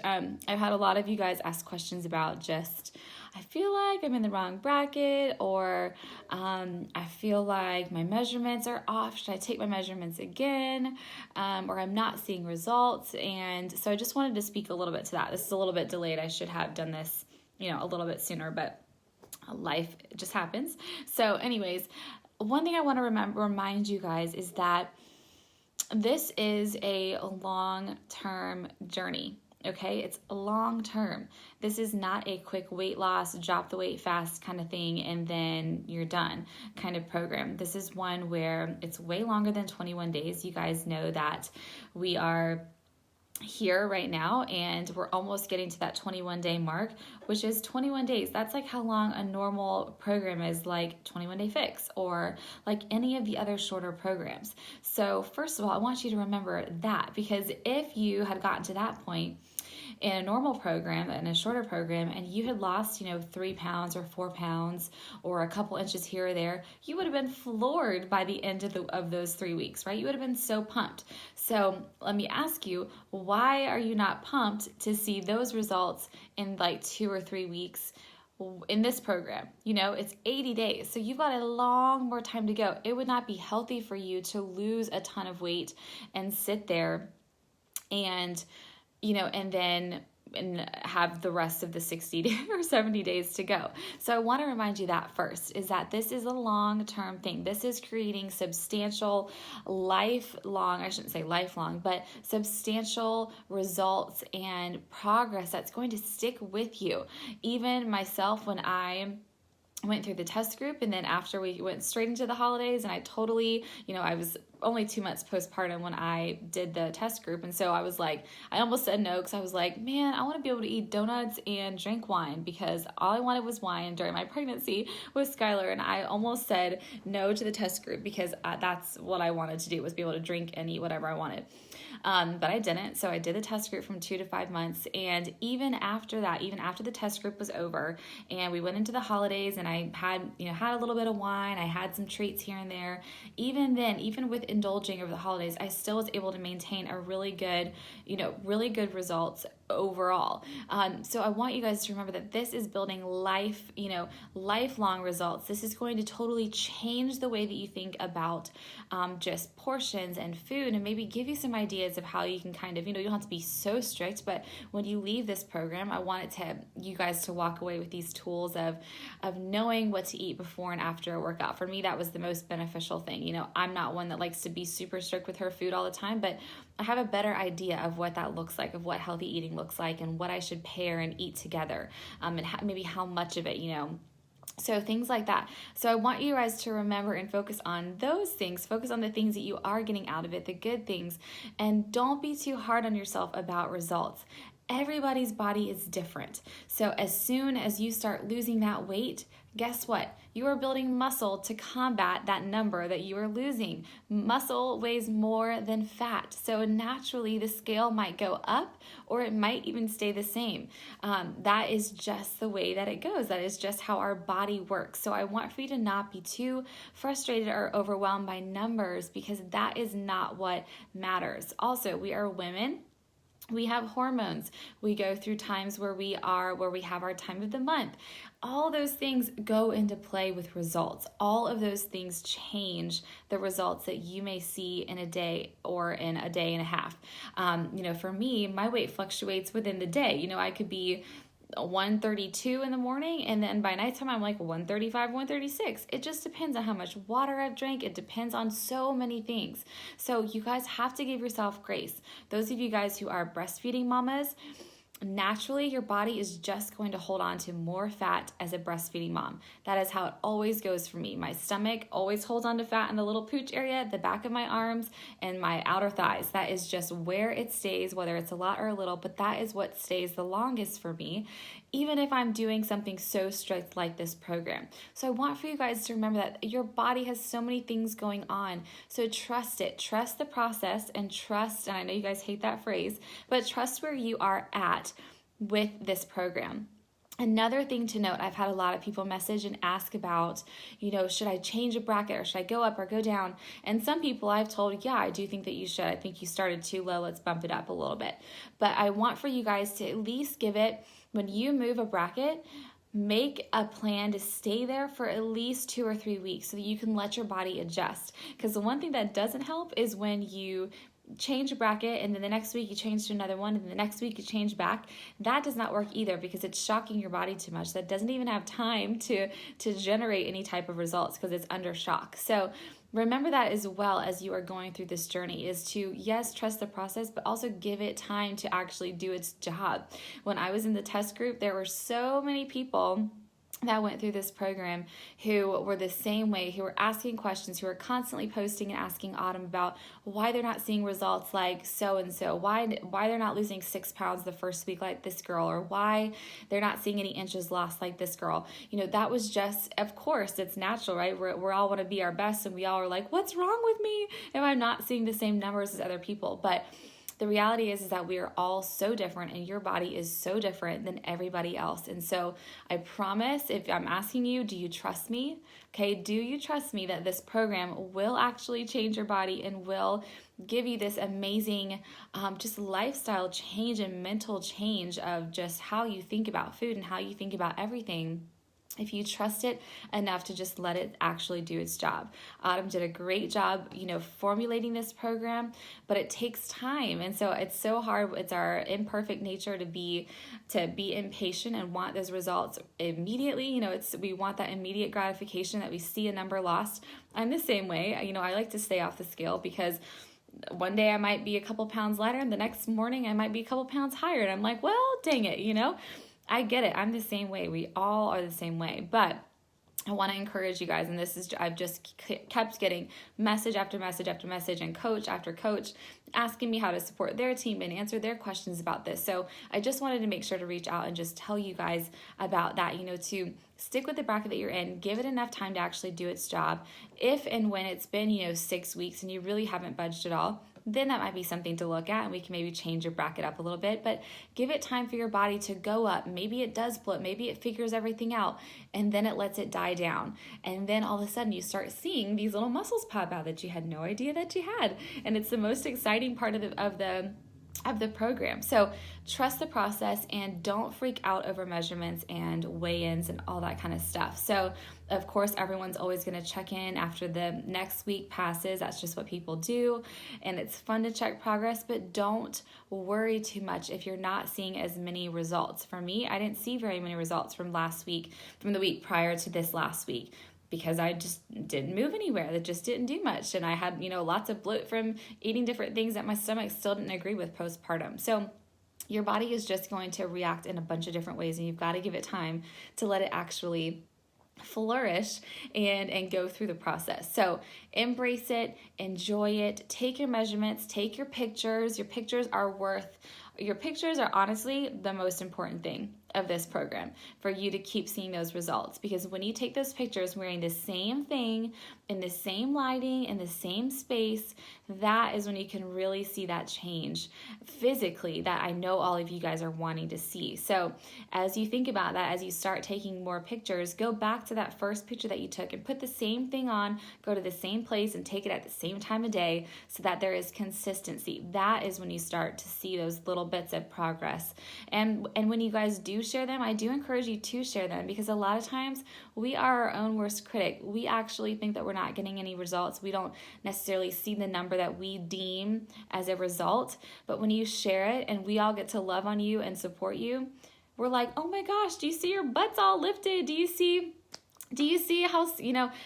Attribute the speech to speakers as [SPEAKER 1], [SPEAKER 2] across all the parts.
[SPEAKER 1] I've had a lot of you guys ask questions about just, I feel like I'm in the wrong bracket, or I feel like my measurements are off. Should I take my measurements again? Or I'm not seeing results. And so I just wanted to speak a little bit to that. This is a little bit delayed. I should have done this, a little bit sooner, but life just happens. So anyways, one thing I want to remind you guys is that this is a long-term journey. Okay, it's long term. This is not a quick weight loss, drop the weight fast kind of thing, and then you're done kind of program. This is one where it's way longer than 21 days. You guys know that we are here right now, and we're almost getting to that 21-day mark, which is 21 days. That's like how long a normal program is, like 21-day fix or like any of the other shorter programs. So first of all, I want you to remember that, because if you had gotten to that point in a normal program, in a shorter program, and you had lost, 3 pounds or 4 pounds or a couple inches here or there, you would have been floored by the end of those 3 weeks, right? You would have been so pumped. So let me ask you, why are you not pumped to see those results in like 2 or 3 weeks in this program? It's 80 days. So you've got a long more time to go. It would not be healthy for you to lose a ton of weight and sit there and and have the rest of the 60 or 70 days to go. So I want to remind you that first, is that this is a long-term thing. This is creating substantial I shouldn't say lifelong, but substantial results and progress that's going to stick with you. Even myself, when I went through the test group, and then after we went straight into the holidays, and I totally, I was only 2 months postpartum when I did the test group. And so I was like, I almost said no, because I was like, man, I want to be able to eat donuts and drink wine, because all I wanted was wine during my pregnancy with Skylar. And I almost said no to the test group, because that's what I wanted to do, was be able to drink and eat whatever I wanted. But I didn't. So I did the test group from 2 to 5 months. And even after that, even after the test group was over and we went into the holidays, and I had a little bit of wine, I had some treats here and there, even then, even with indulging over the holidays, I still was able to maintain a really good results overall. So I want you guys to remember that this is building lifelong results. This is going to totally change the way that you think about just portions and food, and maybe give you some ideas of how you can kind of, you don't have to be so strict, but when you leave this program, I want you guys to walk away with these tools of knowing what to eat before and after a workout. For me, that was the most beneficial thing. I'm not one that likes to be super strict with her food all the time, but I have a better idea of what that looks like, of what healthy eating looks like, and what I should pair and eat together, and maybe how much of it, So things like that. So I want you guys to remember and focus on those things. Focus on the things that you are getting out of it, the good things, and don't be too hard on yourself about results. Everybody's body is different. So as soon as you start losing that weight, guess what? You are building muscle to combat that number that you are losing. Muscle weighs more than fat. So naturally the scale might go up, or it might even stay the same. That is just the way that it goes. That is just how our body works. So I want for you to not be too frustrated or overwhelmed by numbers, because that is not what matters. Also, we are women. We have hormones. We go through times where we have our time of the month. All those things go into play with results. All of those things change the results that you may see in a day or in a day and a half. For me, my weight fluctuates within the day. I could be 132 in the morning, and then by nighttime I'm like 135, 136. It just depends on how much water I've drank. It depends on so many things. So you guys have to give yourself grace. Those of you guys who are breastfeeding mamas, naturally your body is just going to hold on to more fat as a breastfeeding mom. That is how it always goes for me. My stomach always holds on to fat in the little pooch area, the back of my arms, and my outer thighs. That is just where it stays, whether it's a lot or a little, but that is what stays the longest for me, even if I'm doing something so strict like this program. So I want for you guys to remember that your body has so many things going on. So trust it, trust the process, and I know you guys hate that phrase, but trust where you are at with this program. Another thing to note, I've had a lot of people message and ask about, should I change a bracket or should I go up or go down? And some people I've told, yeah, I do think that you should. I think you started too low. Let's bump it up a little bit. But I want for you guys to at least give it, when you move a bracket, make a plan to stay there for at least 2 or 3 weeks so that you can let your body adjust. Because the one thing that doesn't help is when you change a bracket and then the next week you change to another one and the next week you change back. That does not work either because it's shocking your body too much. That doesn't even have time to generate any type of results because it's under shock. So remember that as well as you are going through this journey, is to, yes, trust the process, but also give it time to actually do its job. When I was in the test group, there were so many people that went through this program who were the same way, who were asking questions, who were constantly posting and asking Autumn about why they're not seeing results like so-and-so, why they're not losing 6 pounds the first week like this girl, or why they're not seeing any inches lost like this girl. That was just, of course, it's natural, right? We're all want to be our best, and we all are like, what's wrong with me if I'm not seeing the same numbers as other people? But the reality is that we are all so different, and your body is so different than everybody else. And so I promise, if I'm asking you, do you trust me? Okay, do you trust me that this program will actually change your body and will give you this amazing just lifestyle change and mental change of just how you think about food and how you think about everything? If you trust it enough to just let it actually do its job. Autumn did a great job, formulating this program, but it takes time. And so it's so hard. It's our imperfect nature to be impatient and want those results immediately. We want that immediate gratification that we see a number lost. I'm the same way. I like to stay off the scale because one day I might be a couple pounds lighter and the next morning I might be a couple pounds higher. And I'm like, well, dang it, I get it. I'm the same way. We all are the same way. But I want to encourage you guys, and I've just kept getting message after message after message and coach after coach asking me how to support their team and answer their questions about this. So I just wanted to make sure to reach out and just tell you guys about that, to stick with the bracket that you're in, give it enough time to actually do its job. If and when it's been, 6 weeks and you really haven't budged at all, then that might be something to look at, and we can maybe change your bracket up a little bit, but give it time for your body to go up. Maybe it does flip, maybe it figures everything out, and then it lets it die down. And then all of a sudden you start seeing these little muscles pop out that you had no idea that you had. And it's the most exciting part of the program. So trust the process and don't freak out over measurements and weigh-ins and all that kind of stuff. So of course, everyone's always going to check in after the next week passes. That's just what people do. And it's fun to check progress, but don't worry too much if you're not seeing as many results. For me, I didn't see very many results from the week prior to this last week, because I just didn't move anywhere. That just didn't do much. And I had, lots of bloat from eating different things that my stomach still didn't agree with postpartum. So your body is just going to react in a bunch of different ways, and you've got to give it time to let it actually flourish and go through the process. So embrace it, enjoy it, take your measurements, take your pictures. Your pictures are honestly the most important thing of this program, for you to keep seeing those results. Because when you take those pictures wearing the same thing, in the same lighting, in the same space, that is when you can really see that change physically that I know all of you guys are wanting to see. So as you think about that, as you start taking more pictures, go back to that first picture that you took and put the same thing on, go to the same place and take it at the same time of day so that there is consistency. That is when you start to see those little bits of progress. And when you guys do share them, I do encourage you to share them, because a lot of times we are our own worst critic. We actually think that we're not getting any results. We don't necessarily see the number that we deem as a result. But when you share it and we all get to love on you and support you, we're like, oh my gosh, do you see your butts all lifted? Do you see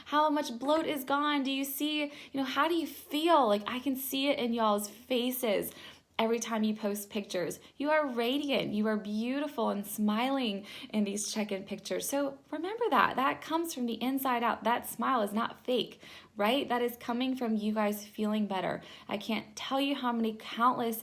[SPEAKER 1] how much bloat is gone? Do you see, how do you feel? Like, I can see it in y'all's faces. Every time you post pictures, you are radiant, you are beautiful and smiling in these check-in pictures. So remember that comes from the inside out. That smile is not fake, right? That is coming from you guys feeling better. I can't tell you how many countless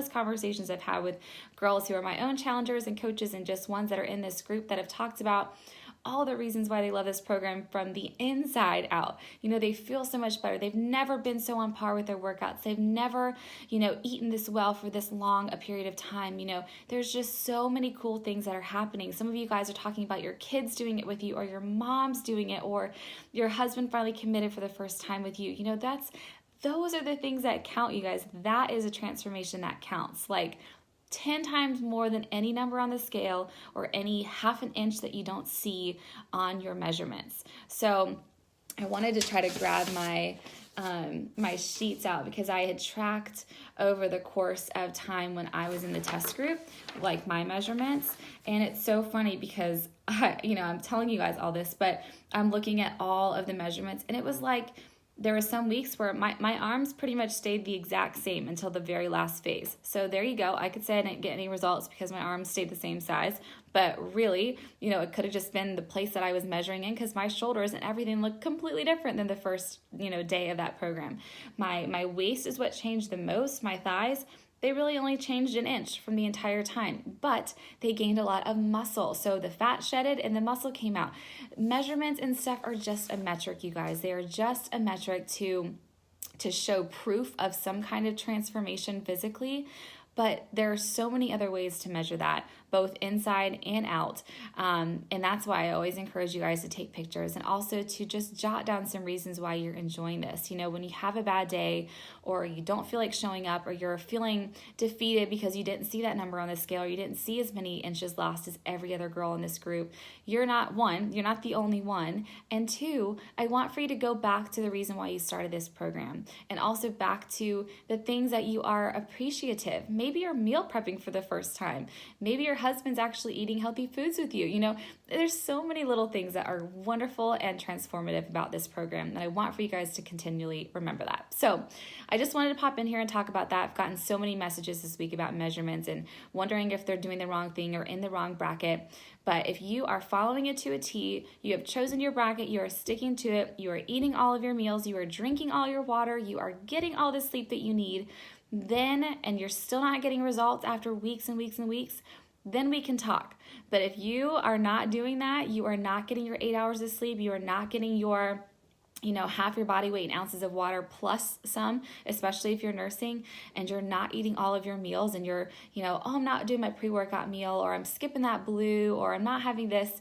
[SPEAKER 1] conversations I've had with girls who are my own challengers and coaches, and just ones that are in this group that have talked about, all the reasons why they love this program from the inside out. They feel so much better. They've never been so on par with their workouts. They've never, eaten this well for this long a period of time. There's just so many cool things that are happening. Some of you guys are talking about your kids doing it with you, or your mom's doing it, or your husband finally committed for the first time with you. Those are the things that count, you guys. That is a transformation that counts. Like 10 times more than any number on the scale or any half an inch that you don't see on your measurements. So I wanted to try to grab my sheets out, because I had tracked over the course of time when I was in the test group, like my measurements. And it's so funny because I'm telling you guys all this, but I'm looking at all of the measurements, and it was like, there were some weeks where my arms pretty much stayed the exact same until the very last phase. So there you go. I could say I didn't get any results because my arms stayed the same size, but really, it could have just been the place that I was measuring in, because my shoulders and everything looked completely different than the first, day of that program. My waist is what changed the most. My thighs, they really only changed an inch from the entire time, but they gained a lot of muscle. So the fat shedded and the muscle came out. Measurements and stuff are just a metric, you guys. They are just a metric to show proof of some kind of transformation physically. But there are so many other ways to measure that, both inside and out. And that's why I always encourage you guys to take pictures, and also to just jot down some reasons why you're enjoying this. When you have a bad day, or you don't feel like showing up, or you're feeling defeated because you didn't see that number on the scale, or you didn't see as many inches lost as every other girl in this group, you're not the only one. And two, I want for you to go back to the reason why you started this program, and also back to the things that you are appreciative. Maybe you're meal prepping for the first time. Maybe your husband's actually eating healthy foods with you. There's so many little things that are wonderful and transformative about this program, and I want for you guys to continually remember that. So I just wanted to pop in here and talk about that. I've gotten so many messages this week about measurements and wondering if they're doing the wrong thing or in the wrong bracket. But if you are following it to a T, you have chosen your bracket, you are sticking to it, you are eating all of your meals, you are drinking all your water, you are getting all the sleep that you need, and you're still not getting results after weeks and weeks and weeks, then we can talk. But if you are not doing that, you are not getting your 8 hours of sleep, you are not getting your half your body weight in ounces of water plus some, especially if you're nursing, and you're not eating all of your meals, and you're, I'm not doing my pre-workout meal, or I'm skipping that blue, or I'm not having this,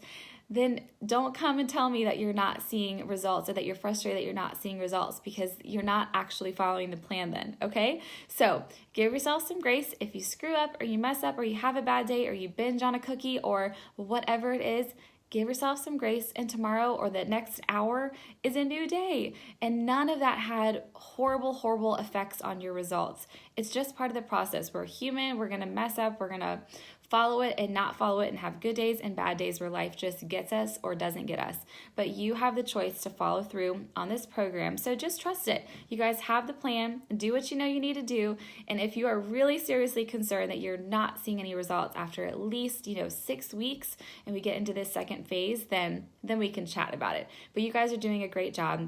[SPEAKER 1] then don't come and tell me that you're not seeing results, or that you're frustrated that you're not seeing results, because you're not actually following the plan then, okay? So give yourself some grace. If you screw up, or you mess up, or you have a bad day, or you binge on a cookie, or whatever it is, give yourself some grace, and tomorrow or the next hour is a new day. And none of that had horrible, horrible effects on your results. It's just part of the process. We're human. We're going to mess up. We're going to follow it and not follow it, and have good days and bad days where life just gets us or doesn't get us. But you have the choice to follow through on this program. So just trust it. You guys have the plan. Do what you know you need to do. And if you are really seriously concerned that you're not seeing any results after at least, 6 weeks, and we get into this second phase, then we can chat about it. But you guys are doing a great job.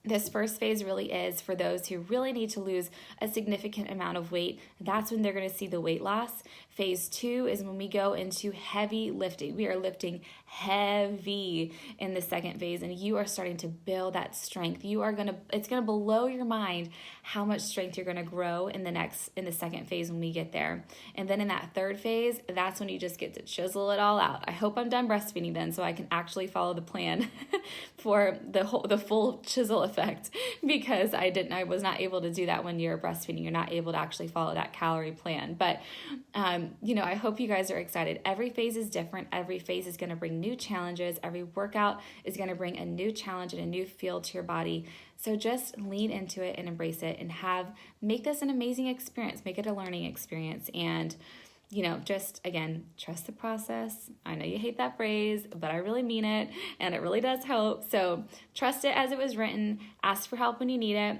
[SPEAKER 1] This first phase really is for those who really need to lose a significant amount of weight. That's when they're going to see the weight loss. Phase 2 is when we go into heavy lifting. We are lifting heavy in the second phase, and you are starting to build that strength. It's going to blow your mind how much strength you're going to grow in the second phase when we get there. And then in that third phase, that's when you just get to chisel it all out. I hope I'm done breastfeeding then, so I can actually follow the plan for the full chisel effect, because I was not able to do that when you're breastfeeding. You're not able to actually follow that calorie plan. But I hope you guys are excited. Every phase is different. Every phase is going to bring new challenges. Every workout is going to bring a new challenge and a new feel to your body. So just lean into it and embrace it, and make this an amazing experience. Make it a learning experience. And just, again, trust the process. I know you hate that phrase, but I really mean it, and it really does help. So trust it as it was written. Ask for help when you need it.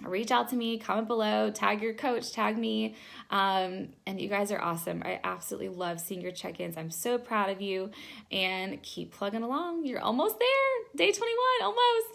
[SPEAKER 1] Reach out to me, comment below, tag your coach, tag me. And you guys are awesome. I absolutely love seeing your check-ins. I'm so proud of you, and keep plugging along. You're almost there. Day 21, almost.